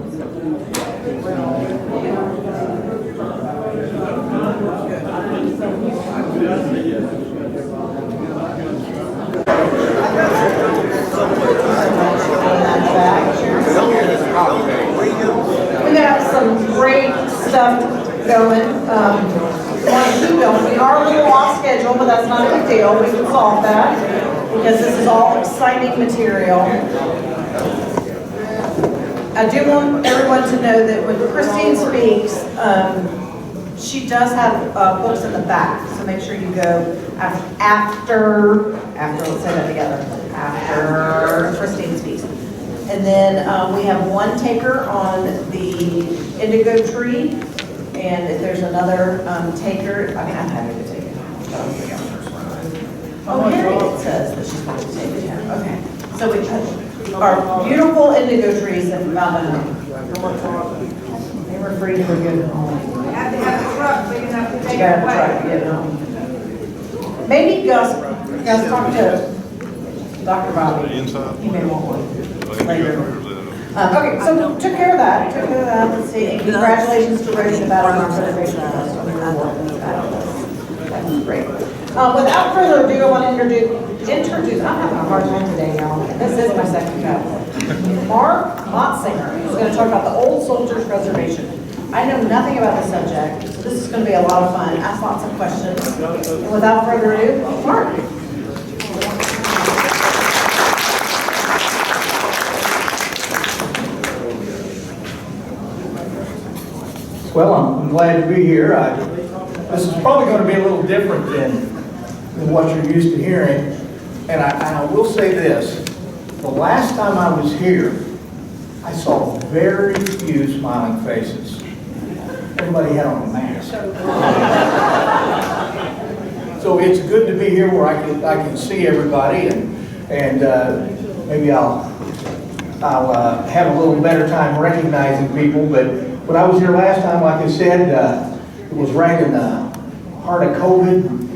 We got some great stuff going. We are a little off schedule, but that's not a big deal. We can solve that because this is all exciting material. I do want everyone to know that when Christine speaks, she does have books in the back, so make sure you go after, let's say that together, after Christine speaks. And then we have one taker on the indigo tree, and if there's another taker, I mean, I'm happy to take it. Oh, Harriet says that she's going to take it, yeah, okay. So we our beautiful indigo trees have found a home. They were free for good home. You have to have a truck big enough to take You gotta it try to away. get home. Maybe Gus talk to Dr. Bobby. He may want one later. Okay, so took care of that. Let's see. And congratulations to Reservation about our reservation. That was great. Without further ado, I want to introduce. I'm having a hard time today, y'all. This is my second cup. Motsinger is going to talk about the Old Soldiers Reservation. I know nothing about the subject, so this is going to be a lot of fun. Ask lots of questions. And without further ado, Mark. Well, I'm glad to be here. This is probably going to be a little different than what you're used to hearing. And I will say this, the last time I was here, I saw very few smiling faces. Everybody had on a mask. So it's good to be here where I can see everybody, and maybe I'll have a little better time recognizing people. But when I was here last time, like I said, it was right in the heart of COVID.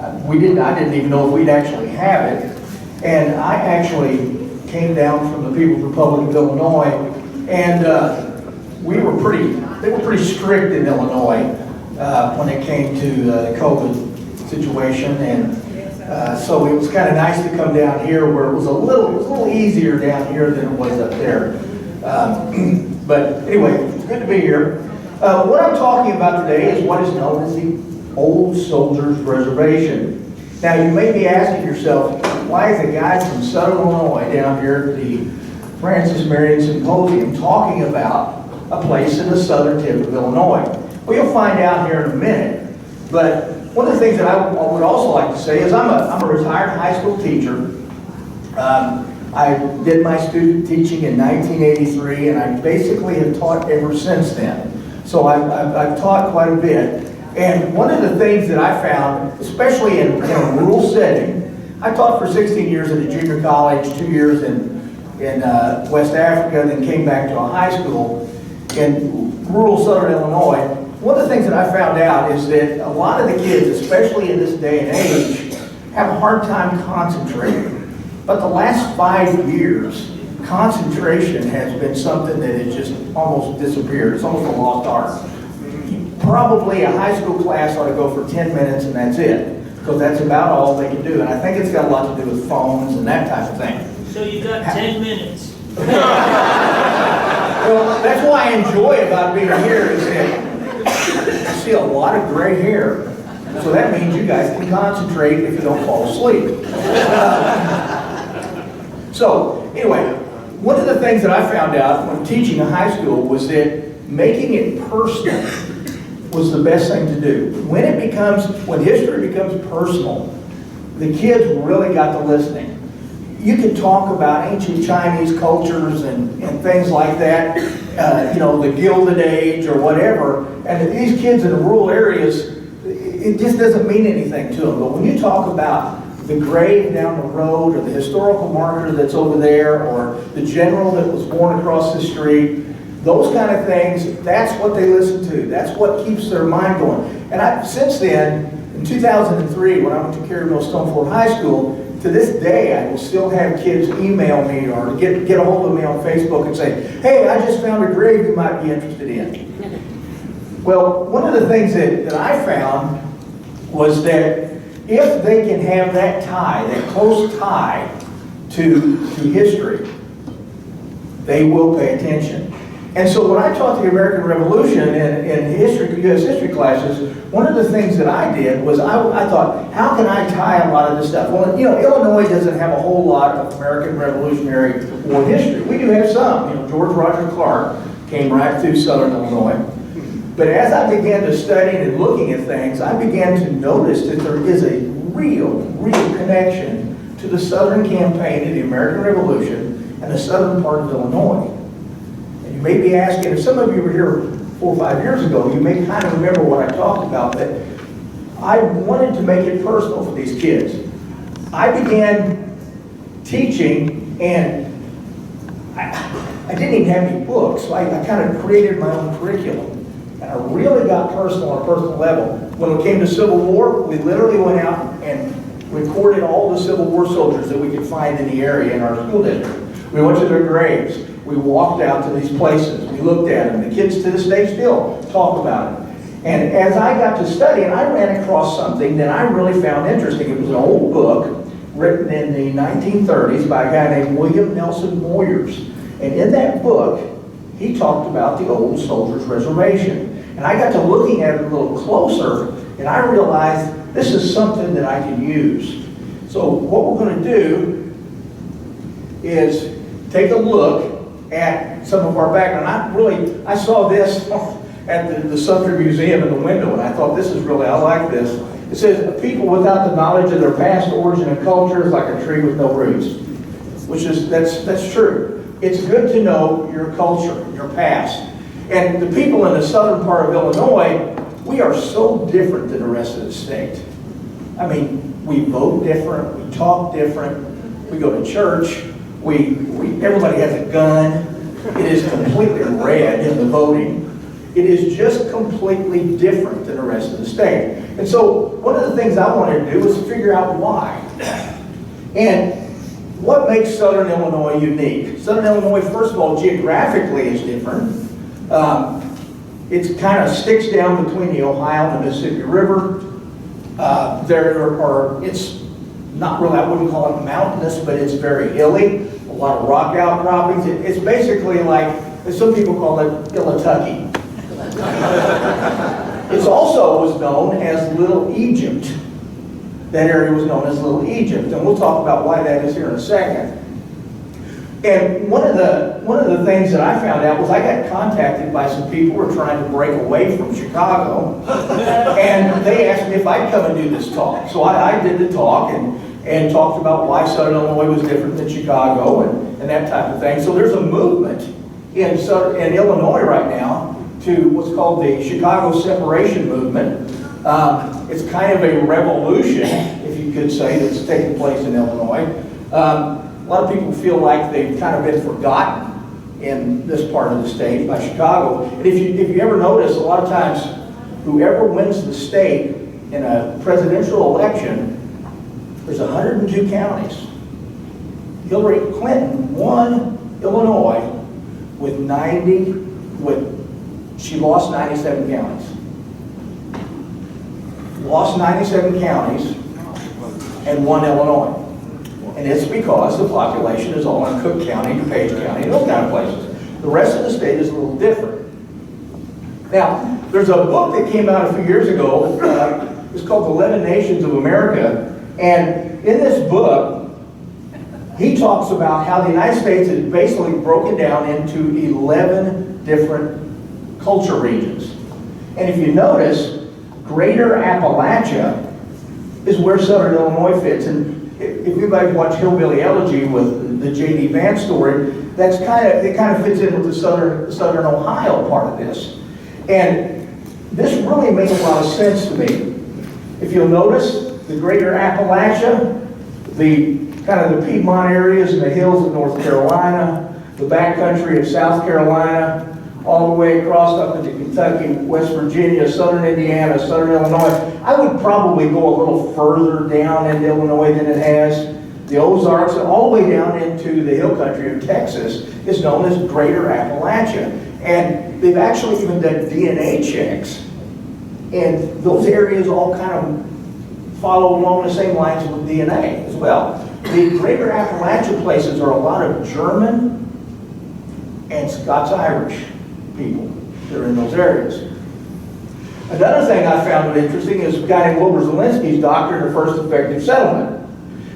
I didn't even know if we'd actually have it. And I actually came down from the People's Republic of Illinois, and they were pretty strict in Illinois when it came to the COVID situation. And so it was kind of nice to come down here where it was a little easier down here than it was up there. But anyway, it's good to be here. What I'm talking about today is what is known as the Old Soldiers Reservation. Now, you may be asking yourself, why is a guy from Southern Illinois down here at the Francis Marion Symposium talking about a place in the southern tip of Illinois? Well, you'll find out here in a minute. But one of the things that I would also like to say is I'm a retired high school teacher. I did my student teaching in 1983, and I basically have taught ever since then. So I've taught quite a bit. And one of the things that I found, especially in a rural setting, I taught for 16 years at a junior college, 2 years in West Africa, then came back to a high school in rural southern Illinois. One of the things that I found out is that a lot of the kids, especially in this day and age, have a hard time concentrating. But the last 5 years, concentration has been something that has just almost disappeared. It's almost a lost art. Probably a high school class ought to go for 10 minutes and that's it, because that's about all they can do. And I think it's got a lot to do with phones and that type of thing. So you got 10 minutes. Well, that's what I enjoy about being here is that I see a lot of gray hair. So that means you guys can concentrate if you don't fall asleep. So anyway, one of the things that I found out when teaching a high school was that making it personal was the best thing to do. When history becomes personal, the kids really got to listening. You can talk about ancient Chinese cultures and things like that, the Gilded Age or whatever, and these kids in the rural areas, it just doesn't mean anything to them. But when you talk about the grave down the road or the historical marker that's over there or the general that was born across the street, those kind of things, that's what they listen to. That's what keeps their mind going. And since then, in 2003, when I went to Cary Mill Stoneford High School, to this day, I will still have kids email me or get a hold of me on Facebook and say, hey, I just found a grave you might be interested in. Well, one of the things that I found was that if they can have that tie, that close tie to history, they will pay attention. And so when I taught the American Revolution in history, U.S. history classes, one of the things that I did was I thought, how can I tie a lot of this stuff? Well, you know, Illinois doesn't have a whole lot of American Revolutionary War history. We do have some. You know, George Roger Clark came right through Southern Illinois. But as I began to study and looking at things, I began to notice that there is a real connection to the Southern campaign of the American Revolution and the southern part of Illinois. And you may be asking, if some of you were here 4 or 5 years ago, you may kind of remember what I talked about, that I wanted to make it personal for these kids. I began teaching, and I didn't even have any books, so I kind of created my own curriculum. And I really got personal on a personal level. When it came to Civil War, we literally went out and recorded all the Civil War soldiers that we could find in the area in our school district. We went to their graves. We walked out to these places. We looked at them. The kids to this day still talk about it. And as I got to study, and I ran across something that I really found interesting. It was an old book written in the 1930s by a guy named William Nelson Moyers. And in that book, he talked about the old soldiers' reservation. And I got to looking at it a little closer, and I realized this is something that I can use. So what we're going to do is take a look at some of our background. I saw this at the Sumter Museum in the window, and I thought, this is really, I like this. It says, a people without the knowledge of their past origin and culture is like a tree with no roots. Which is, that's true. It's good to know your culture, your past. And the people in the southern part of Illinois, we are so different than the rest of the state. I mean, we vote different, we talk different, we go to church, everybody has a gun. It is completely red in the voting. It is just completely different than the rest of the state. And so one of the things I wanted to do was figure out why. And what makes Southern Illinois unique? Southern Illinois, first of all, geographically is different. It kind of sticks down between the Ohio and the Mississippi River. It's not really, I wouldn't call it mountainous, but it's very hilly. A lot of rock outcroppings. It's basically like, as some people call it, Illitucky. It also was known as Little Egypt. That area was known as Little Egypt, and we'll talk about why that is here in a second. And one of the things that I found out was I got contacted by some people who were trying to break away from Chicago, and they asked me if I'd come and do this talk. So I did the talk and talked about why Southern Illinois was different than Chicago and that type of thing. So there's a movement in Illinois right now to what's called the Chicago Separation Movement. It's kind of a revolution, if you could say, that's taking place in Illinois. A lot of people feel like they've kind of been forgotten in this part of the state by Chicago. And if you ever notice, a lot of times, whoever wins the state in a presidential election, there's 102 counties. Hillary Clinton won Illinois with she lost 97 counties. Lost 97 counties and won Illinois. And it's because the population is all in Cook County, DuPage County, and those kind of places. The rest of the state is a little different. Now, there's a book that came out a few years ago. It's called The 11 Nations of America. And in this book, he talks about how the United States is basically broken down into 11 different culture regions. And if you notice, Greater Appalachia is where Southern Illinois fits. And if you guys watch Hillbilly Elegy with the J.D. Vance story, it kind of fits in with the Southern Ohio part of this. And this really makes a lot of sense to me. If you'll notice, the Greater Appalachia, the kind of the Piedmont areas and the hills of North Carolina, the backcountry of South Carolina, all the way across up into Kentucky, West Virginia, Southern Indiana, Southern Illinois. I would probably go a little further down into Illinois than it has. the Ozarks, and all the way down into the hill country of Texas is known as Greater Appalachia. And they've actually even done DNA checks. And those areas all kind of follow along the same lines with DNA as well. The Greater Appalachia places are a lot of German and Scots-Irish people that are in those areas. Another thing I found interesting is a guy named Wilbur Zielinski's doctrine of first effective settlement.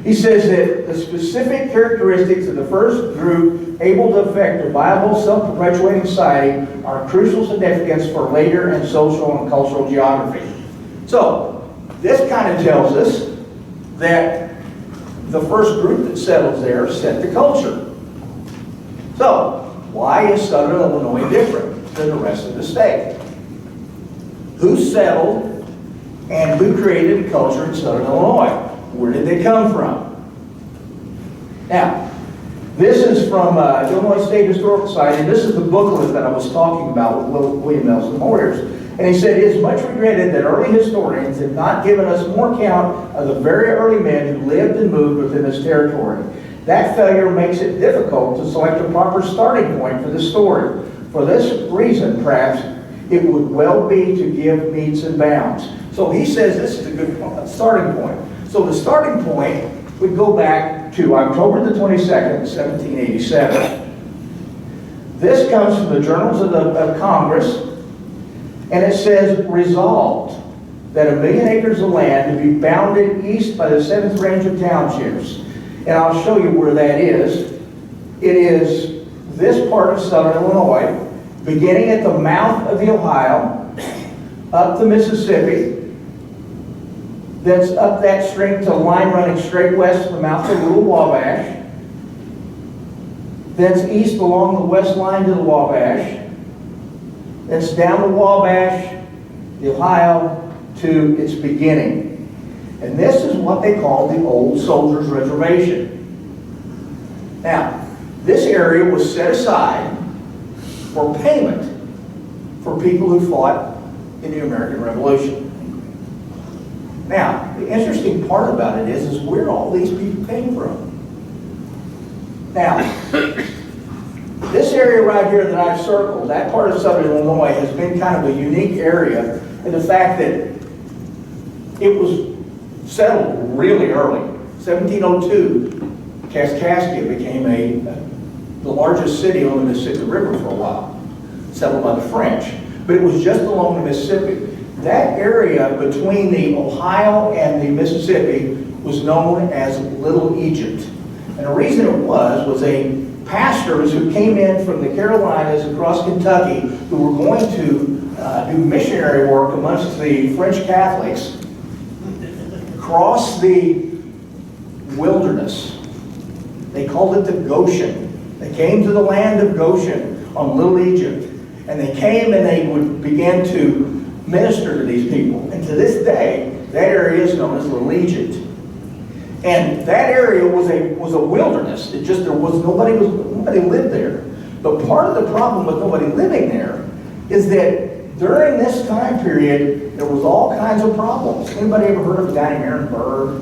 He says that the specific characteristics of the first group able to effect a viable, self-perpetuating society are crucial significance for later and social and cultural geography. So, this kind of tells us that the first group that settles there set the culture. So, why is Southern Illinois different than the rest of the state? Who settled and who created the culture in Southern Illinois? Where did they come from? Now, this is from Illinois State Historical Society, and this is the booklet that I was talking about with William Nelson Moyers. And he said, it is much regretted that early historians have not given us more account of the very early men who lived and moved within this territory. That failure makes it difficult to select a proper starting point for this story. For this reason, perhaps, it would well be to give metes and bounds. So he says this is a good starting point. So the starting point would go back to October the 22nd, 1787. This comes from the Journals of Congress, and it says, resolved that 1,000,000 acres of land to be bounded east by the 7th range of townships. And I'll show you where that is. It is this part of Southern Illinois, beginning at the mouth of the Ohio, up the Mississippi, that's up that stream to a line running straight west of the mouth of the Little Wabash, that's east along the west line to the Wabash, that's down the Wabash, the Ohio, to its beginning. And this is what they call the Old Soldiers Reservation. Now, this area was set aside for payment for people who fought in the American Revolution. Now, the interesting part about it is where all these people came from. Now, this area right here that I've circled, that part of Southern Illinois has been kind of a unique area in the fact that it was settled really early. 1702, Kaskaskia became the largest city on the Mississippi River for a while, settled by the French. But it was just along the Mississippi. That area between the Ohio and the Mississippi was known as Little Egypt. And the reason it was pastors who came in from the Carolinas across Kentucky who were going to do missionary work amongst the French Catholics, crossed the wilderness. They called it the Goshen. They came to the land of Goshen on Little Egypt. And they came and they would begin to minister to these people. And to this day, that area is known as Little Egypt. And that area was a wilderness. It just, nobody lived there. But part of the problem with nobody living there is that during this time period, there was all kinds of problems. Anybody ever heard of a guy named Aaron Burr?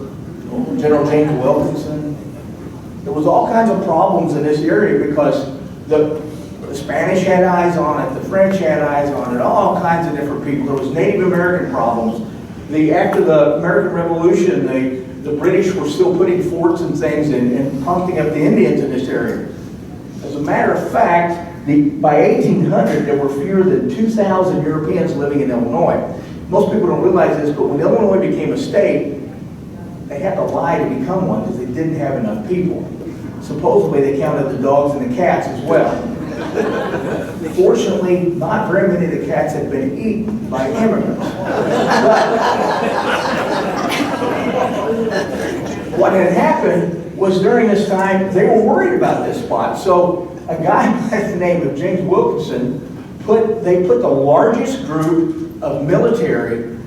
General James Wilkinson? There was all kinds of problems in this area because the Spanish had eyes on it, the French had eyes on it, all kinds of different people. There was Native American problems. After the American Revolution, the British were still putting forts and things and pumping up the Indians in this area. As a matter of fact, by 1800, there were fewer than 2,000 Europeans living in Illinois. Most people don't realize this, but when Illinois became a state, they had to lie to become one because they didn't have enough people. Supposedly, they counted the dogs and the cats as well. Fortunately, not very many of the cats had been eaten by immigrants. What had happened was during this time, they were worried about this spot. So a guy by the name of James Wilkinson, they put the largest group of military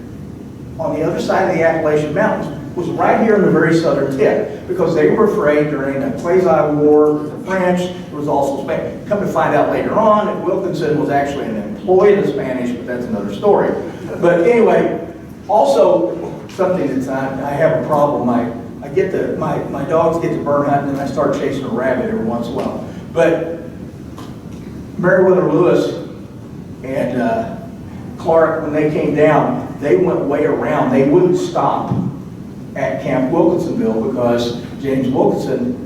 on the other side of the Appalachian Mountains, was right here in the very southern tip, because they were afraid during a quasi-war with the French. There was also Spanish. Come to find out later on that Wilkinson was actually an employee of the Spanish, but that's another story. But anyway, also something that's I have a problem. I I get my dogs get to bird hunting and I start chasing a rabbit every once in a while. But Meriwether Lewis and Clark, when they came down, they went way around. They wouldn't stop at Camp Wilkinsonville because James Wilkinson,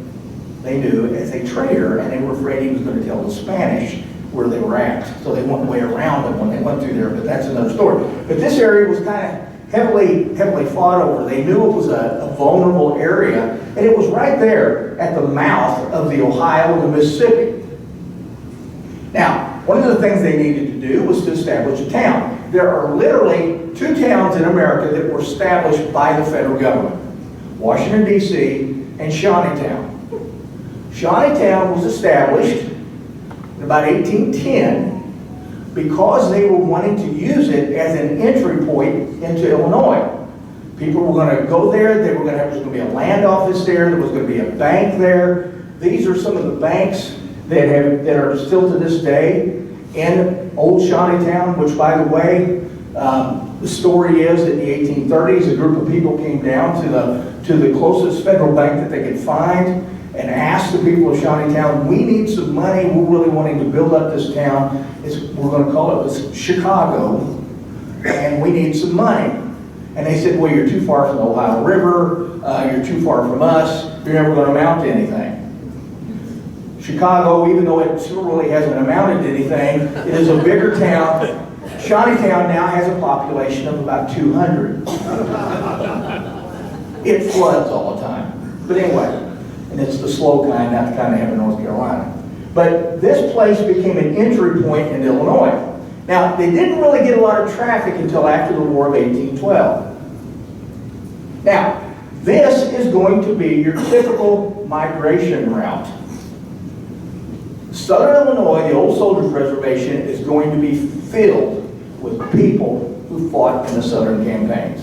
they knew as a traitor, and they were afraid he was going to tell the Spanish where they were at. So they went way around them when they went through there, but that's another story. But this area was kind of heavily fought over. They knew it was a vulnerable area, and it was right there at the mouth of the Ohio and the Mississippi. Now, one of the things they needed to do was to establish a town. There are literally 2 towns in America that were established by the federal government: Washington, D.C. and Shawneetown. Shawneetown was established in about 1810 because they were wanting to use it as an entry point into Illinois. People were going to go there. There was going to be a land office there. There was going to be a bank there. These are some of the banks that are still to this day in Old Shawneetown, which, by the way, the story is that in the 1830s, a group of people came down to the closest federal bank that they could find and asked the people of Shawneetown, we need some money. We're really wanting to build up this town. We're going to call it Chicago, and we need some money. And they said, well, you're too far from the Ohio River. You're too far from us. You're never going to amount to anything. Chicago, even though it still really hasn't amounted to anything, it is a bigger town. Shawneetown now has a population of about 200. It floods all the time. But anyway, and it's the slow kind, not the kind they have in North Carolina. But this place became an entry point into Illinois. Now, they didn't really get a lot of traffic until after the War of 1812. Now, this is going to be your typical migration route. Southern Illinois, the old soldiers' reservation, is going to be filled with people who fought in the Southern campaigns.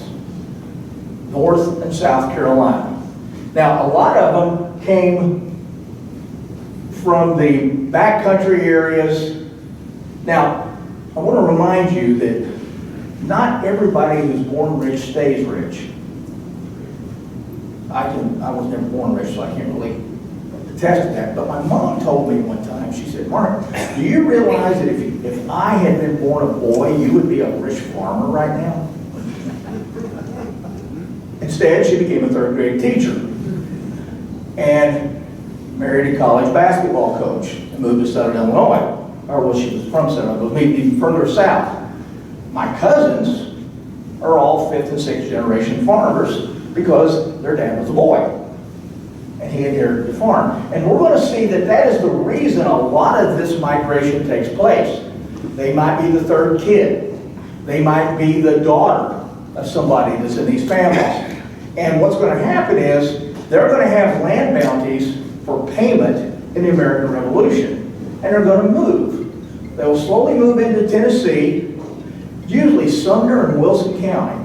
North and South Carolina. Now, a lot of them came from the backcountry areas. Now, I want to remind you that not everybody who's born rich stays rich. I was never born rich, so I can't really attest to that. But my mom told me one time, she said, Mark, do you realize that if I had been born a boy, you would be a rich farmer right now? Instead, she became a 3rd grade teacher and married a college basketball coach and moved to Southern Illinois. Or well, she was from Southern Illinois, maybe further south. My cousins are all 5th and 6th generation farmers because their dad was a boy and he inherited the farm. And we're going to see that that is the reason a lot of this migration takes place. They might be the 3rd kid. They might be the daughter of somebody that's in these families. And what's going to happen is they're going to have land bounties for payment in the American Revolution. And they're going to move. They'll slowly move into Tennessee, usually Sumner and Wilson County,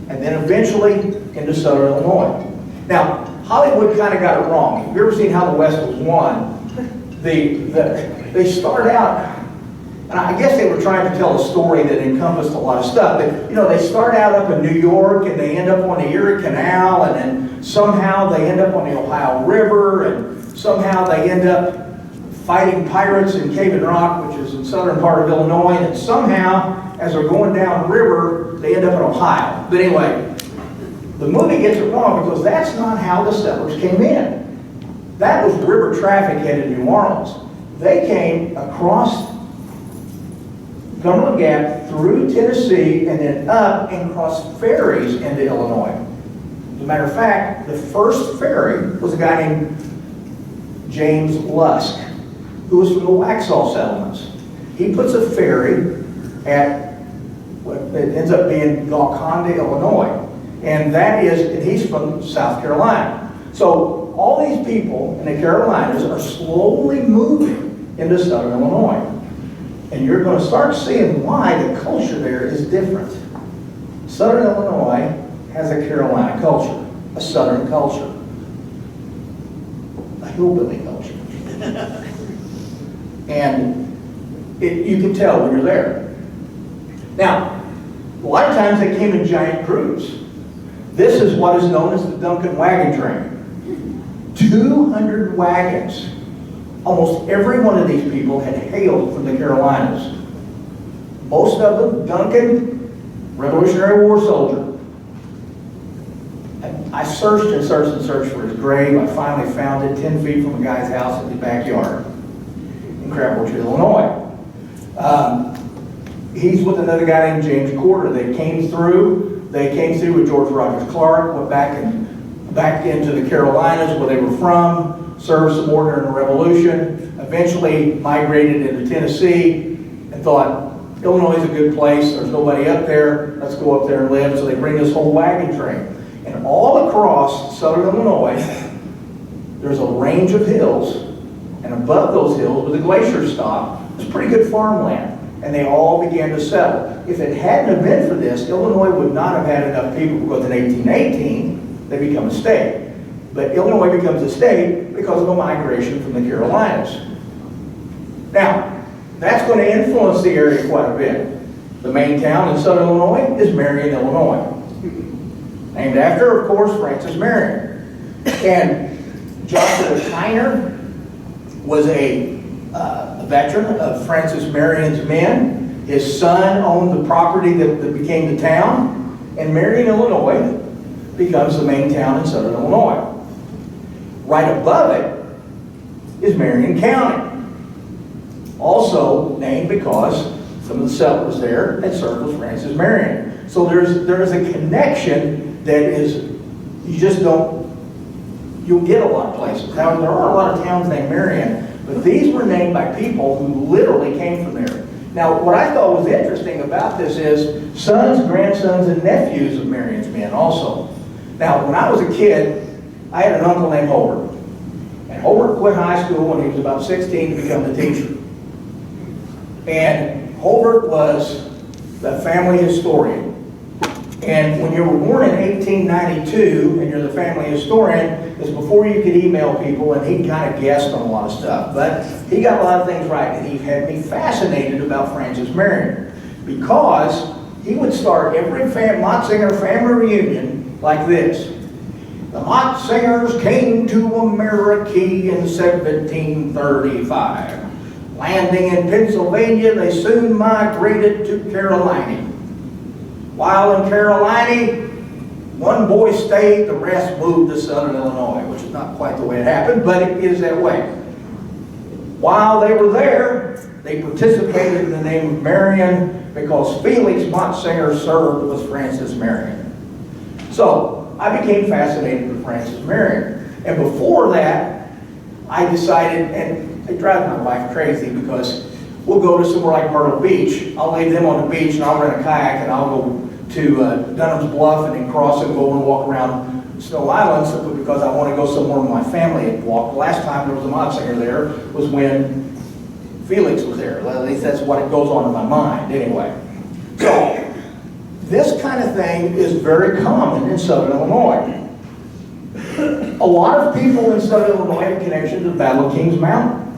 and then eventually into Southern Illinois. Now, Hollywood kind of got it wrong. Have you ever seen how the West was won? They start out, and I guess they were trying to tell a story that encompassed a lot of stuff. But, you know, they start out up in New York, and they end up on the Erie Canal, and then somehow they end up on the Ohio River, and somehow they end up fighting pirates in Cave Rock, which is in southern part of Illinois, and somehow, as they're going down the river, they end up in Ohio. But anyway, the movie gets it wrong because that's not how the settlers came in. That was river traffic headed New Orleans. They came across Cumberland Gap through Tennessee and then up and crossed ferries into Illinois. As a matter of fact, the first ferry was a guy named James Lusk, who was from the Waxhaw settlements. He puts a ferry at what ends up being Golconda, Illinois. And that is, and he's from South Carolina. So all these people in the Carolinas are slowly moving into Southern Illinois. And you're going to start seeing why the culture there is different. Southern Illinois has a Carolina culture, a Southern culture, a hillbilly culture. And you can tell when you're there. Now, a lot of times they came in giant groups. This is what is known as the Duncan wagon train. 200 wagons. Almost every one of these people had hailed from the Carolinas. Most of them, Duncan, Revolutionary War soldier. I searched and searched and searched for his grave. I finally found it 10 feet from a guy's house in the backyard in Crab Orchard, Illinois. He's with another guy named James Corder. They came through with George Rogers Clark, went back into the Carolinas where they were from, served some more during the Revolution, eventually migrated into Tennessee and thought, Illinois is a good place, there's nobody up there, let's go up there and live. So they bring this whole wagon train. And all across southern Illinois, there's a range of hills, and above those hills, where the glaciers stop, there's pretty good farmland. And they all began to settle. If it hadn't have been for this, Illinois would not have had enough people, because in 1818, they become a state. But Illinois becomes a state because of a migration from the Carolinas. Now, that's going to influence the area quite a bit. The main town in southern Illinois is Marion, Illinois. Named after, of course, Francis Marion. And Joshua Tyner was a veteran of Francis Marion's men. His son owned the property that became the town, and Marion, Illinois becomes the main town in southern Illinois. Right above it is Marion County, also named because some of the settlers there had served with Francis Marion. So there is a connection that is, you'll get a lot of places. Now, there are a lot of towns named Marion, but these were named by people who literally came from there. Now, what I thought was interesting about this is sons, grandsons, and nephews of Marion's men also. Now, when I was a kid, I had an uncle named Hobart. And Hobart quit high school when he was about 16 to become a teacher. And Hobart was the family historian. And when you were born in 1892 and you're the family historian, it's before you could email people, and he kind of guessed on a lot of stuff. But he got a lot of things right, and he had me fascinated about Francis Marion, because he would start every Motsinger family reunion like this. The Motsingers came to America in 1735. Landing in Pennsylvania, they soon migrated to Carolina. While in Carolina, one boy stayed, the rest moved to southern Illinois, which is not quite the way it happened, but it is that way. While they were there, they participated in the name of Marion because Felix Motsinger served with Francis Marion. So I became fascinated with Francis Marion. And before that, I decided, and it drives my wife crazy because we'll go to somewhere like Myrtle Beach. I'll leave them on the beach and I'll rent a kayak and I'll go to Dunham's Bluff and then cross and go and walk around Snow Island simply because I want to go somewhere where my family had walked. The last time there was a Motsinger there was when Felix was there. At least that's what it goes on in my mind anyway. So this kind of thing is very common in southern Illinois. A lot of people in southern Illinois have connection to the Battle of Kings Mountain.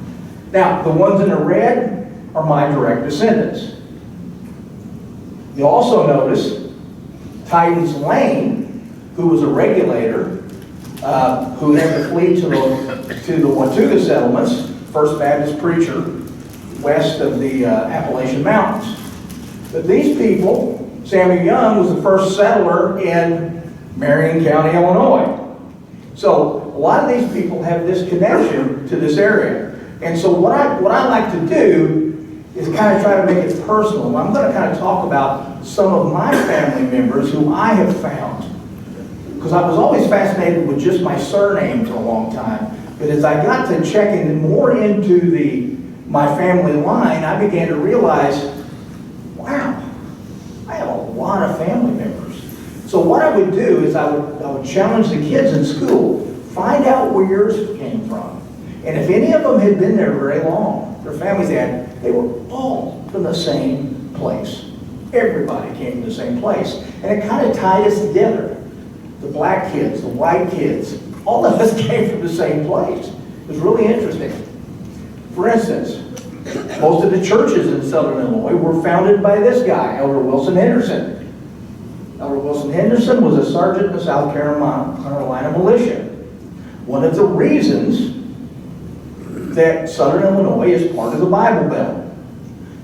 Now, the ones in the red are my direct descendants. You'll also notice Titans Lane, who was a regulator, who had to flee to the Watauga settlements, First Baptist preacher, west of the Appalachian Mountains. But these people, Samuel Young was the first settler in Marion County, Illinois. So a lot of these people have this connection to this area. And so what I like to do is kind of try to make it personal. I'm going to kind of talk about some of my family members who I have found. Because I was always fascinated with just my surname for a long time. But as I got to checking more into my family line, I began to realize, wow, I have a lot of family members. So what I would do is I would challenge the kids in school, find out where yours came from. And if any of them had been there very long, their families they were all from the same place. Everybody came from the same place. And it kind of tied us together. The black kids, the white kids, all of us came from the same place. It was really interesting. For instance, most of the churches in southern Illinois were founded by this guy, Elder Wilson Henderson. Albert Wilson Henderson was a sergeant in the South Carolina militia. One of the reasons that Southern Illinois is part of the Bible Belt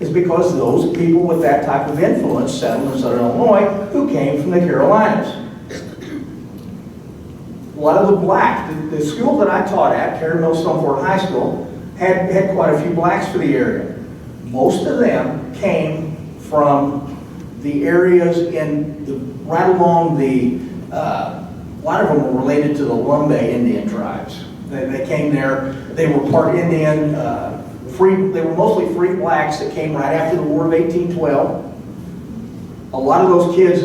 is because those people with that type of influence settled in Southern Illinois who came from the Carolinas. A lot of the black, the school that I taught at, Carey Mill Stoneford High School, had quite a few blacks for the area. Most of them came from the areas right along a lot of them were related to the Lumbay Indian tribes. They came there, they were part Indian, they were mostly free blacks that came right after the War of 1812. A lot of those kids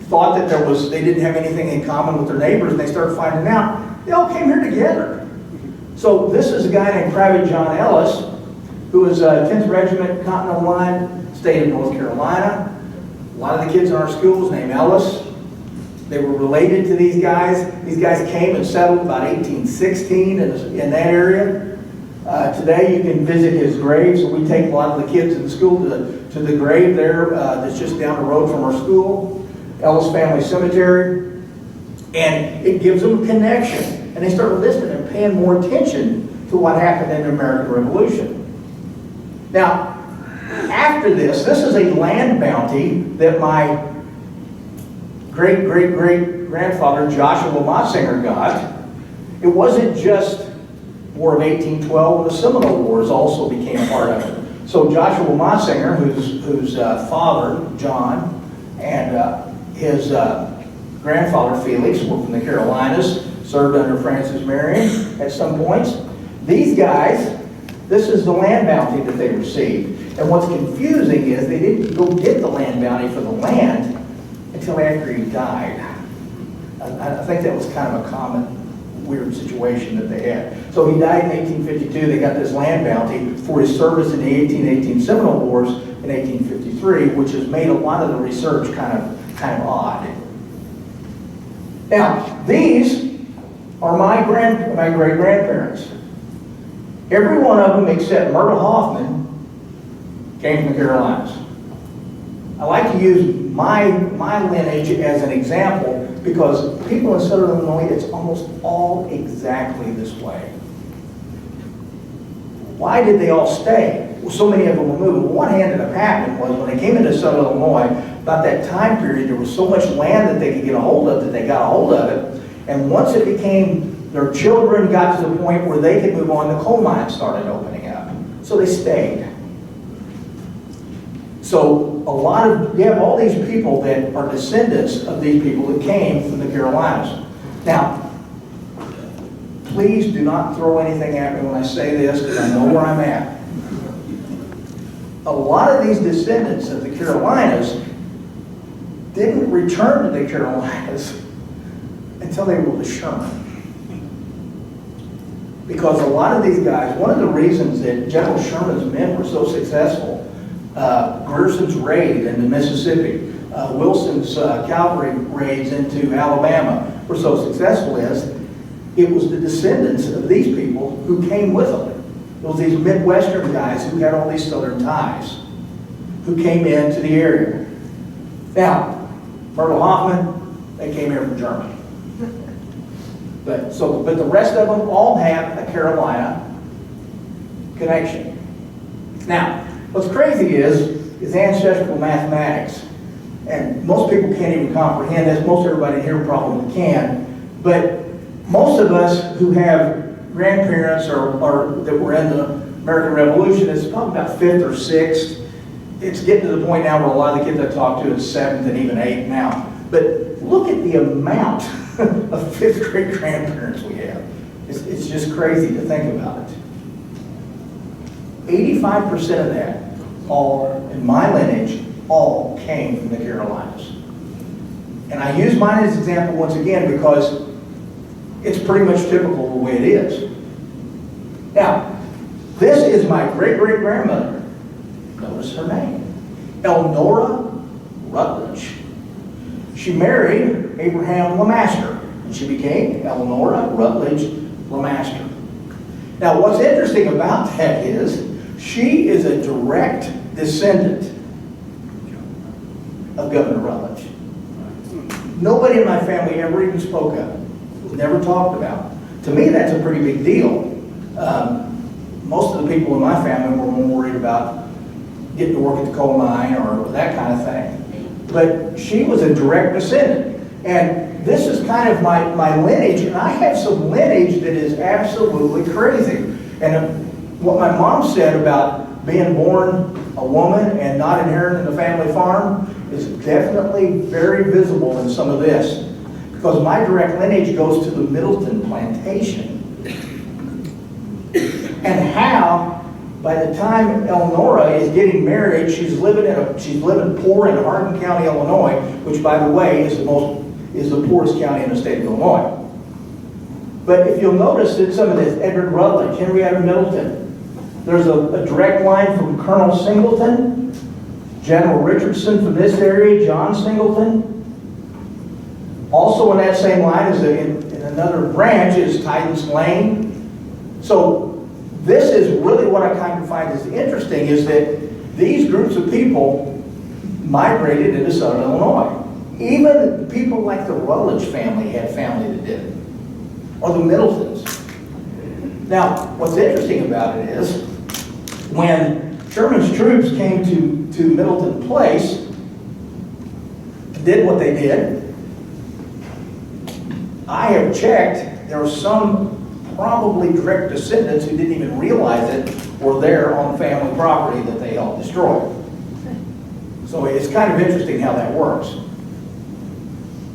thought that they didn't have anything in common with their neighbors, and they started finding out they all came here together. So this is a guy named Private John Ellis, who was 10th Regiment Continental Line, stayed in North Carolina. A lot of the kids in our school was named Ellis. They were related to these guys. These guys came and settled about 1816 in that area. Today you can visit his grave, so we take a lot of the kids in the school to the grave there that's just down the road from our school, Ellis Family Cemetery, and it gives them a connection. And they start listening and paying more attention to what happened in the American Revolution. Now, after this is a land bounty that my great-great-great-grandfather Joshua Motsinger got. It wasn't just War of 1812, and the Seminole Wars also became a part of it. So Joshua Motsinger, whose father, John, and his grandfather, Felix, were from the Carolinas, served under Francis Marion at some points. These guys, this is the land bounty that they received. And what's confusing is they didn't go get the land bounty for the land until after he died. I think that was kind of a common weird situation that they had. So he died in 1852. They got this land bounty for his service in the 1818 Seminole Wars in 1853, which has made a lot of the research kind of odd. Now, these are my great-grandparents. Every one of them except Myrtle Hoffman came from the Carolinas. I like to use my lineage as an example because people in Southern Illinois, it's almost all exactly this way. Why did they all stay? Well, so many of them were moving. Well, what ended up happening was when they came into Southern Illinois, about that time period, there was so much land that they could get a hold of that they got a hold of it. And once it became, their children got to the point where they could move on, the coal mines started opening up. So they stayed. So you have all these people that are descendants of these people that came from the Carolinas. Now, please do not throw anything at me when I say this because I know where I'm at. A lot of these descendants of the Carolinas didn't return to the Carolinas until they were with Sherman. Because a lot of these guys, one of the reasons that General Sherman's men were so successful, Grierson's raid into Mississippi, Wilson's cavalry raids into Alabama were so successful is it was the descendants of these people who came with them. It was these Midwestern guys who had all these Southern ties who came into the area. Now, Myrtle Hoffman, they came here from Germany. But the rest of them all have a Carolina connection. Now, what's crazy is ancestral mathematics. And most people can't even comprehend this. Most everybody here probably can. But most of us who have grandparents or that were in the American Revolution, it's probably about 5th or 6th. It's getting to the point now where a lot of the kids I talk to is 7th and even 8th now. But look at the amount of 5th grade grandparents we have. It's just crazy to think about it. 85% of that, all in my lineage, all came from the Carolinas. And I use mine as an example once again because it's pretty much typical the way it is. Now, this is my great-great-grandmother. Notice her name. Elnora Rutledge. She married Abraham LeMaster, and she became Elnora Rutledge LeMaster. Now, what's interesting about that is she is a direct descendant of Governor Rutledge. nobody in my family ever even spoke of. It was never talked about. To me, that's a pretty big deal. Most of the people in my family were more worried about getting to work at the coal mine or that kind of thing. But she was a direct descendant. And this is kind of my lineage, and I have some lineage that is absolutely crazy. And what my mom said about being born a woman and not inheriting the family farm is definitely very visible in some of this. Because my direct lineage goes to the Middleton plantation. And how, by the time Eleonora is getting married, she's living poor in Hardin County, Illinois, which, by the way, is the poorest county in the state of Illinois. But if you'll notice that some of this, Edward Rutledge, Henrietta Middleton, there's a direct line from Colonel Singleton, General Richardson from this area, John Singleton. Also in that same line is in another branch is Tidens Lane. So this is really what I kind of find is interesting, is that these groups of people migrated into southern Illinois. Even people like the Rutledge family had family that did it, or the Middletons. Now, what's interesting about it is, when Sherman's troops came to Middleton Place, did what they did, I have checked, there were some probably direct descendants who didn't even realize it were there on family property that they helped destroy. So it's kind of interesting how that works.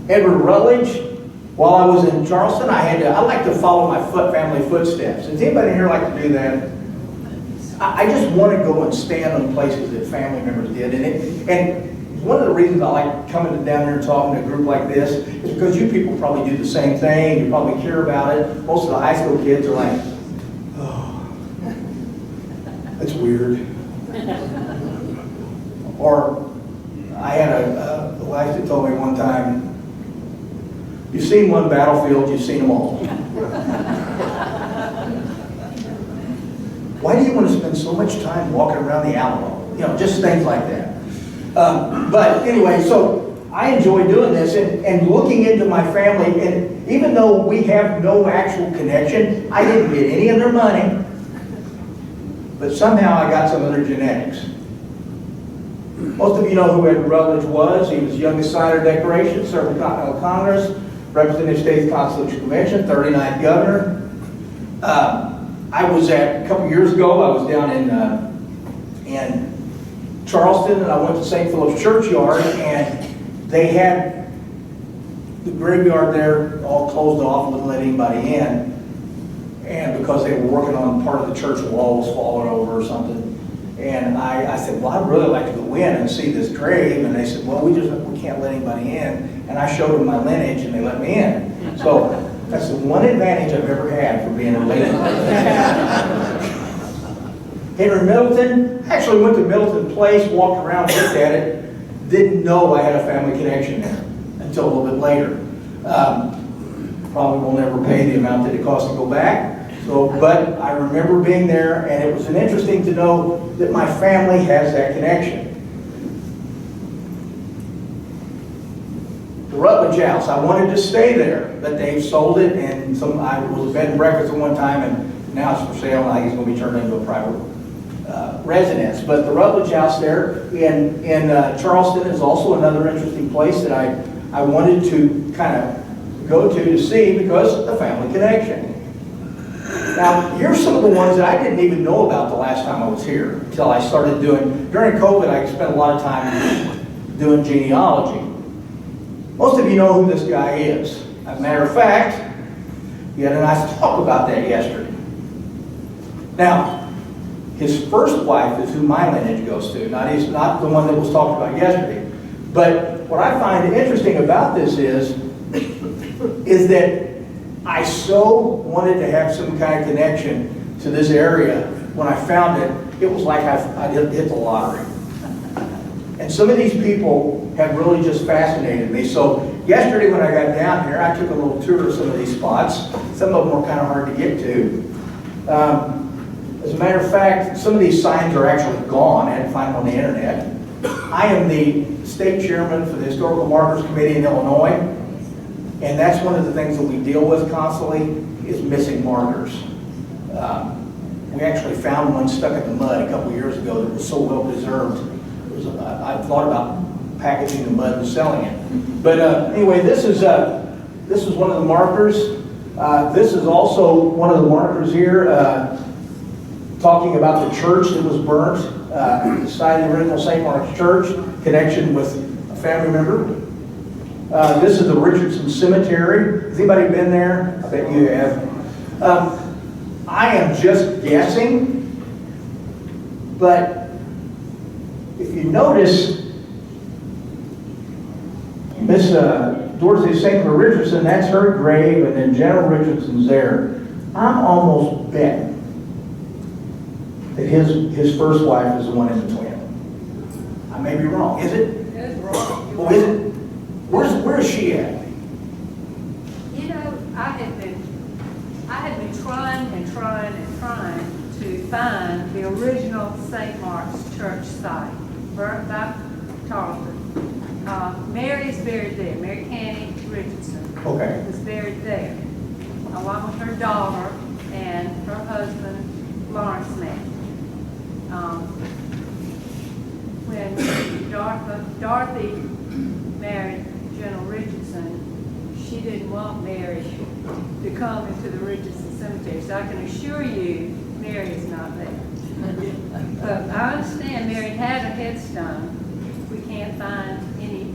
Edward Rutledge, while I was in Charleston, I like to follow my family footsteps. Does anybody here like to do that? I just want to go and stand in places that family members did. And one of the reasons I like coming down here and talking to a group like this is because you people probably do the same thing. You probably care about it. Most of the high school kids are like, oh, that's weird. Or I had a wife that told me one time, you've seen one battlefield, you've seen them all. Why do you want to spend so much time walking around the Alamo? You know, just things like that. But anyway, so I enjoy doing this and looking into my family, and even though we have no actual connection, I didn't get any of their money, but somehow I got some of their genetics. Most of you know who Edward Rutledge was. He was youngest signer of decoration, served in the Continental Congress, represented States Constitutional Convention, 39th governor. I was a couple years ago, I was down in Charleston, and I went to St. Philip's Churchyard, and they had the graveyard there all closed off, wouldn't let anybody in, and because they were working on part of the church wall was falling over or something. And I said, well, I'd really like to go in and see this grave. And they said, well, we can't let anybody in. And I showed them my lineage, and they let me in. So that's the one advantage I've ever had for being related. Henry Middleton, I actually went to Middleton Place, walked around, looked at it, didn't know I had a family connection there until a little bit later. Probably will never pay the amount that it cost to go back. So, but I remember being there, and it was interesting to know that my family has that connection. The Rutledge House, I wanted to stay there, but they've sold it, and I was a bed and breakfast at one time, and now it's for sale, and I think it's going to be turned into a private residence. But the Rutledge House there in Charleston is also another interesting place that I wanted to kind of go to see because of the family connection. Now, here's some of the ones that I didn't even know about the last time I was here until I started during COVID, I spent a lot of time doing genealogy. Most of you know who this guy is. As a matter of fact, we had a nice talk about that yesterday. Now, his first wife is who my lineage goes to, not the one that was talked about yesterday. But what I find interesting about this is that I so wanted to have some kind of connection to this area. When I found it, it was like I hit the lottery. And some of these people have really just fascinated me. So yesterday when I got down here, I took a little tour of some of these spots. Some of them were kind of hard to get to. As a matter of fact, some of these signs are actually gone. I had to find them on the internet. I am the state chairman for the Historical Markers Committee in Illinois. And that's one of the things that we deal with constantly, is missing markers. We actually found one stuck in the mud a couple years ago that was so well preserved. I thought about packaging the mud and selling it. But anyway, this is one of the markers. This is also one of the markers here, talking about the church that was burnt, the site of the original St. Mark's Church, connection with a family member. This is the Richardson Cemetery. Has anybody been there? I bet you have. I am just guessing, but if you notice, Miss Dorothy St. Richardson, that's her grave, and then General Richardson's there. I'm almost bet that his first wife is the one in between them. I may be wrong. Is it? It's wrong. Oh, is it? Where's she at? You know, I had been trying to find the original St. Mark's Church site, burnt by Tarleton. Mary is buried there. Mary Canny Richardson Okay. was buried there, along with her daughter and her husband, Lawrence Mann. When Dorothy married General Richardson, she didn't want Mary to come into the Richardson Cemetery. So I can assure you, Mary is not there. But I understand Mary had a headstone. We can't find any,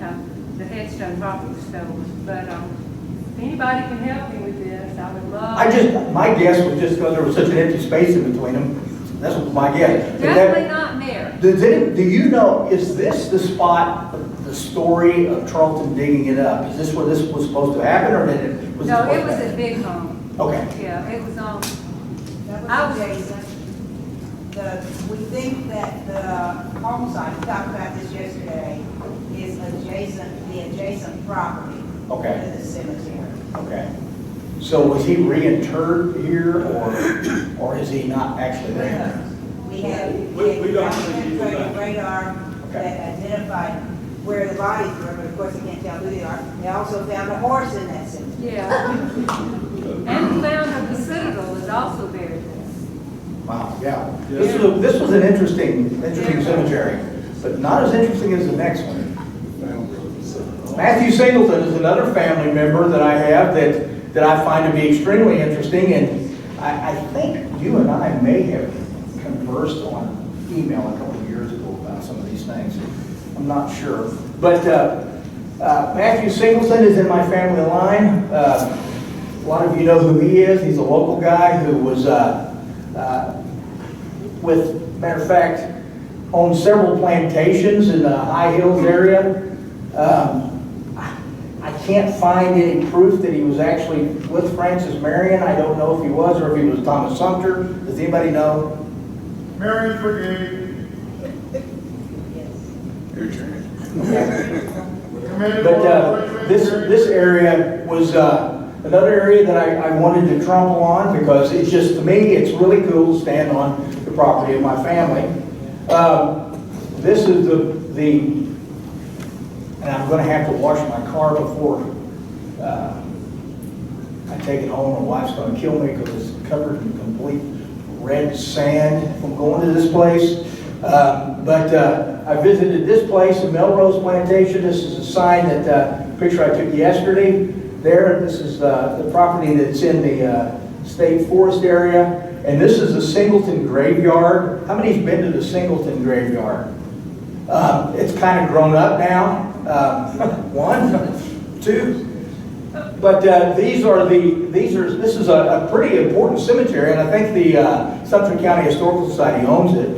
the headstone probably was stolen. But if anybody can help me with this, I would love. My guess was just because there was such an empty space in between them. That was my guess. Definitely not Mary. Do you know, is this the spot, the story of Tarleton digging it up? Is this where this was supposed to happen, or did it? No, it was at Big Home. Okay. Yeah, it was on. That I was was- adjacent. We think that the home site, we talked about this yesterday, is the adjacent property Okay. to the cemetery. Okay. So was he reinterred here, or is he not actually there? We had We don't think he was penetrating there. radar that identified where the bodies were, but of course you can't tell who they are. They also found a horse in that cemetery. Yeah. And the founder of the Citadel is also buried there. Wow, yeah. This was an interesting cemetery, but not as interesting as the next one. Matthew Singleton is another family member that I have that I find to be extremely interesting, and I think you and I may have conversed on email a couple of years ago about some of these things. I'm not sure. But Matthew Singleton is in my family line. A lot of you know who he is. He's a local guy who was, matter of fact, owned several plantations in the High Hills area. I can't find any proof that he was actually with Francis Marion. I don't know if he was or if he was Thomas Sumter. Does anybody know? Marion's Brigade. But this area was another area that I wanted to trample on because it's just, to me, it's really cool to stand on the property of my family. This is and I'm going to have to wash my car before I take it home. My wife's going to kill me because it's covered in complete red sand from going to this place. But I visited this place, the Melrose Plantation. This is a sign that picture I took yesterday. There, this is the property that's in the state forest area. And this is the Singleton graveyard. How many's been to the Singleton graveyard? It's kind of grown up now. One, two. But this is a pretty important cemetery, and I think the Sumter County Historical Society owns it.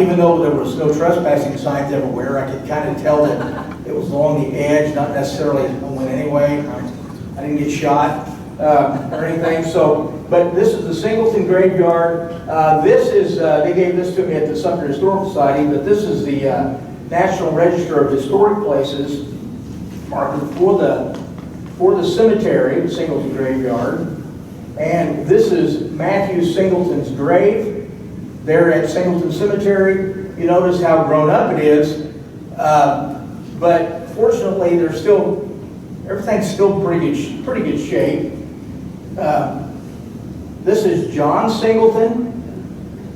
Even though there was no trespassing signs everywhere, I could kind of tell that it was along the edge, not necessarily going anyway. I didn't get shot or anything. So, but this is the Singleton graveyard. They gave this to me at the Sumter Historical Society, but this is the National Register of Historic Places marker for the cemetery, the Singleton graveyard. And this is Matthew Singleton's grave there at Singleton Cemetery. You notice how grown up it is, but fortunately there's still everything's still pretty good shape. This is John Singleton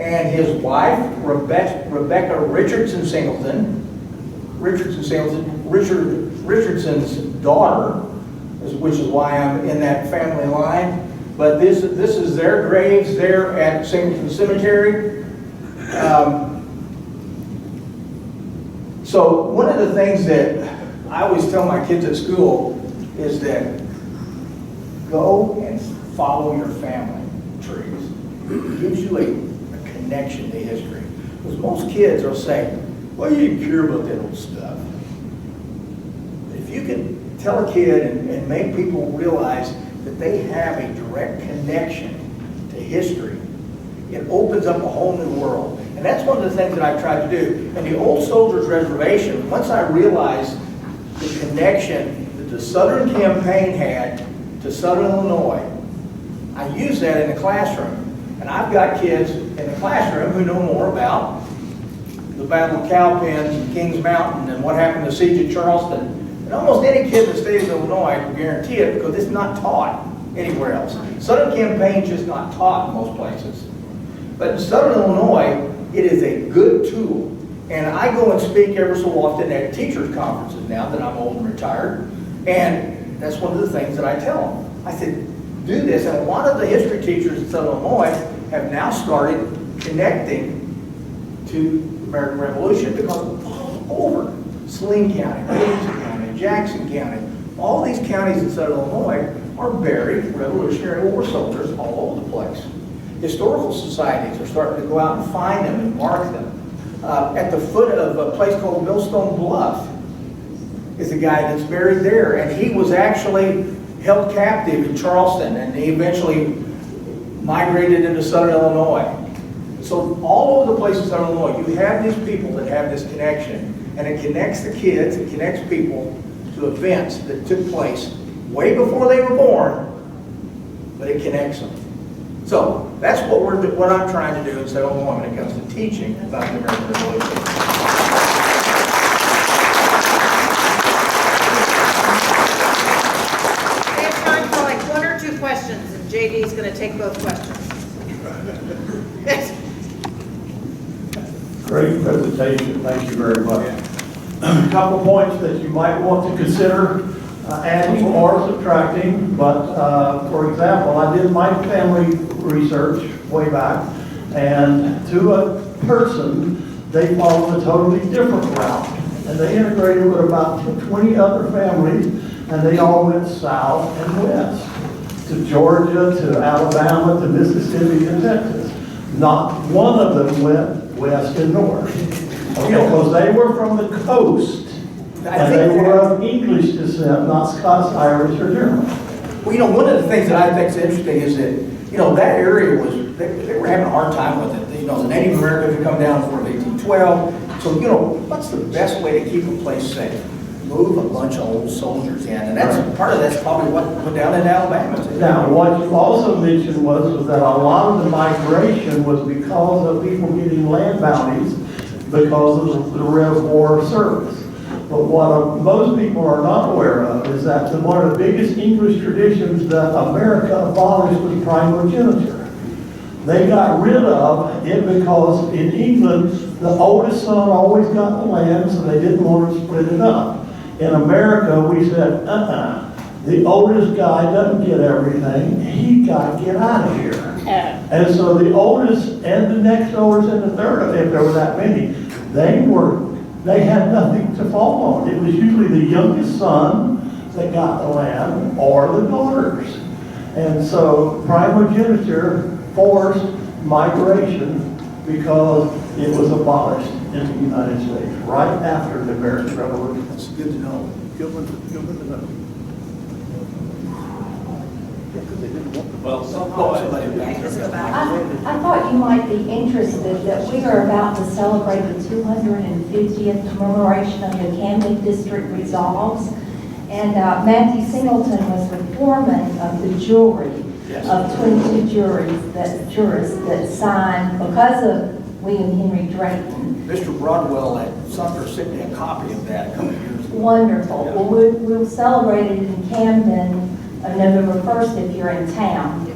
and his wife, Rebecca Richardson Singleton. Richardson's daughter, which is why I'm in that family line. But this is their graves there at Singleton Cemetery. So one of the things that I always tell my kids at school is that go and follow your family trees. It gives you a connection to history. Because most kids will say, well, you didn't care about that old stuff. If you can tell a kid and make people realize that they have a direct connection to history, it opens up a whole new world. And that's one of the things that I've tried to do. In the Old Soldiers Reservation, once I realized the connection that the Southern Campaign had to Southern Illinois, I use that in the classroom. And I've got kids in the classroom who know more about the Battle of Cowpens and Kings Mountain and what happened to the Siege of Charleston. And almost any kid in the state of Illinois will guarantee it because it's not taught anywhere else. Southern Campaign is just not taught in most places. But in Southern Illinois, it is a good tool. And I go and speak every so often at teachers' conferences now that I'm old and retired. And that's one of the things that I tell them. I said, do this. And a lot of the history teachers in Southern Illinois have now started connecting to the American Revolution because all over Saline County, Williamson County, Jackson County, all these counties in Southern Illinois are buried Revolutionary War soldiers all over the place. Historical societies are starting to go out and find them and mark them. At the foot of a place called Millstone Bluff is a guy that's buried there, and he was actually held captive in Charleston, and he eventually migrated into Southern Illinois. So all over the place in Southern Illinois, you have these people that have this connection, and it connects the kids, it connects people to events that took place way before they were born, but it connects them. So that's what I'm trying to do in Southern Illinois when it comes to teaching about the American Revolution. We have time for like one or two questions, and JD's going to take both questions. Great presentation, thank you very much. A couple points that you might want to consider adding or subtracting, but for example, I did my family research way back, and to a person, they followed a totally different route, and they integrated with about 20 other families, and they all went south and west, to Georgia, to Alabama, to Mississippi, and Texas. Not one of them went west and north, because they were from the coast. And they were of English descent, not Scots, Irish, or German. Well, one of the things that I think is interesting is that, that area was, they were having a hard time with it. The Native Americans had come down before 1812. So, what's the best way to keep a place safe? Move a bunch of old soldiers in. And that's part of that's probably what went down in Alabama. Now, what you also mentioned was that a lot of the migration was because of people getting land bounties because of the Rev War service. But what most people are not aware of is that one of the biggest English traditions that America abolished was primogeniture. They got rid of it because in England, the oldest son always got the land, so they didn't want to split it up. In America, we said, the oldest guy doesn't get everything, he got to get out of here. And so the oldest and the next oldest and the third, if there were that many, they had nothing to fall on. It was usually the youngest son that got the land or the daughters. And so primogeniture forced migration because it was abolished in the United States right after the American Revolution. That's good to know. Good one to know. Well, I thought you might be interested that we are about to celebrate the 250th commemoration of the Camden District Resolves. And Matthew Singleton was the foreman of the jury of 22 jurists that signed, because of William Henry Drayton, Mr. Broadwell at Sumter sent me a copy of that a couple of years ago. Wonderful. Well, we'll celebrate it in Camden on November 1st if you're in town.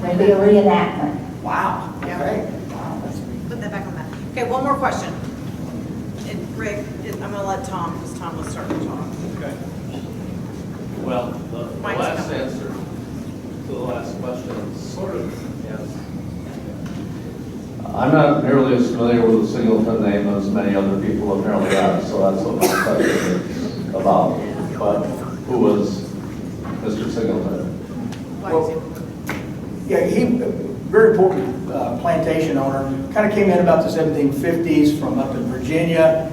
There'll be a reenactment. Wow, okay. Wow, that's Put that back on that. Okay, one more question. And Rick, I'm gonna let Tom, because Tom was starting to talk. Okay. Well, the Mike's last coming. answer to the last question sort of, yes. I'm not nearly as familiar with the Singleton name as many other people apparently are, so that's what my question is about. But who was Mr. Singleton? Well, yeah, he, very important plantation owner, kind of came in about the 1750s from up in Virginia,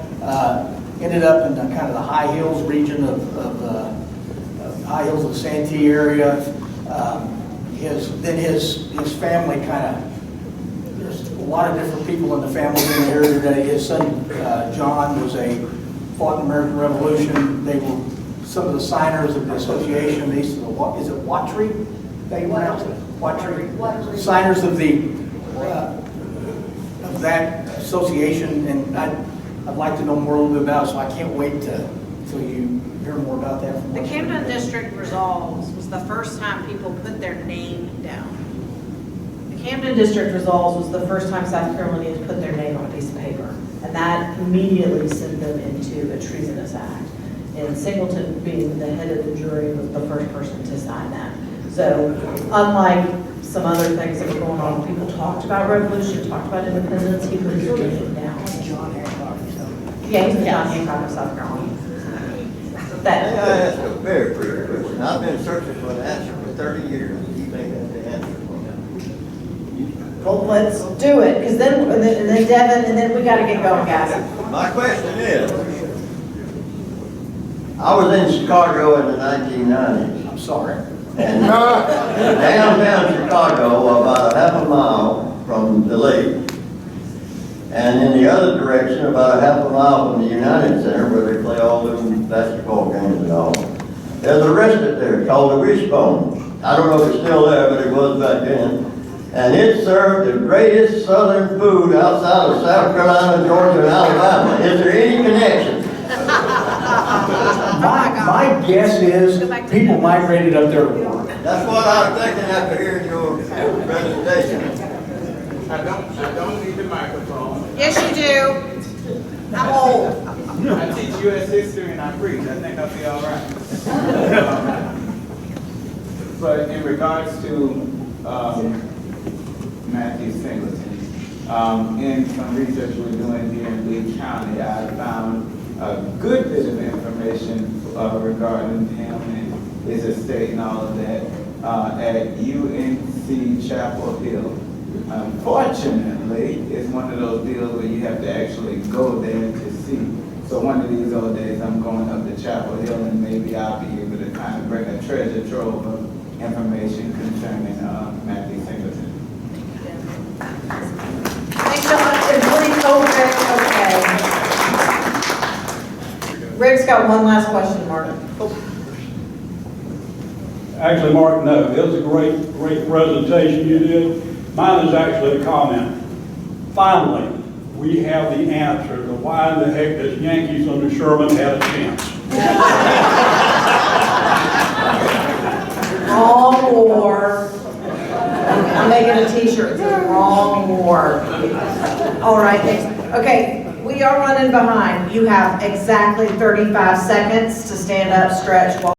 ended up in the, kind of the high hills region of high hills of Santee area. Then his family kind of, there's a lot of different people in the family in the area today. His son, John, fought in the American Revolution. They were some of the signers of the association. They used to, is it Watry? They pronounce it? Watry. Signers of that association, and I'd like to know more a little bit about it, so I can't wait till you hear more about that. The Camden District Resolves was the first time people put their name down. The Camden District Resolves was the first time South Carolinians put their name on a piece of paper. And that immediately sent them into a treasonous act. And Singleton, being the head of the jury, was the first person to sign that. So unlike some other things that were going on, people talked about revolution, talked about independence, he put his name down. Yeah, he's the John Hancock of South Carolina. That, That's a very pretty question. I've been searching for an answer for 30 years. You think that's the answer for that? well, let's do it, because then, and then Devin, and then we gotta get going, guys. My question is, I was in Chicago in the 1990s. I'm sorry. And downtown Chicago, about a half a mile from the lake. And in the other direction, about a half a mile from the United Center, where they play all those basketball games and all. There's a restaurant there called the Wishbone. I don't know if it's still there, but it was back then. And it served the greatest southern food outside of South Carolina, Georgia, and Alabama. Is there any connection? My guess is people migrated up there to work. That's what I was thinking after hearing your presentation. I don't need the microphone. Yes, you do. I'm old. I teach U.S. history and I preach. I think I'll be all right. But in regards to Matthew Singleton, in some research we're doing here in Lee County, I found a good bit of information regarding him and his estate and all of that at UNC Chapel Hill. Unfortunately, it's one of those deals where you have to actually go there to see. So one of these old days, I'm going up to Chapel Hill and maybe I'll be able to kind of bring a treasure trove of information concerning Matthew Singleton. Thanks so much. It's really okay. Rick's got one last question, Martin. Actually, Mark, no, it was a great presentation you did. Mine is actually a comment. Finally, we have the answer to why in the heck this Yankees under Sherman had a chance. Wrong war. I'm making a t-shirt that says wrong war. All right, thanks. Okay, we are running behind. You have exactly 35 seconds to stand up, stretch, walk.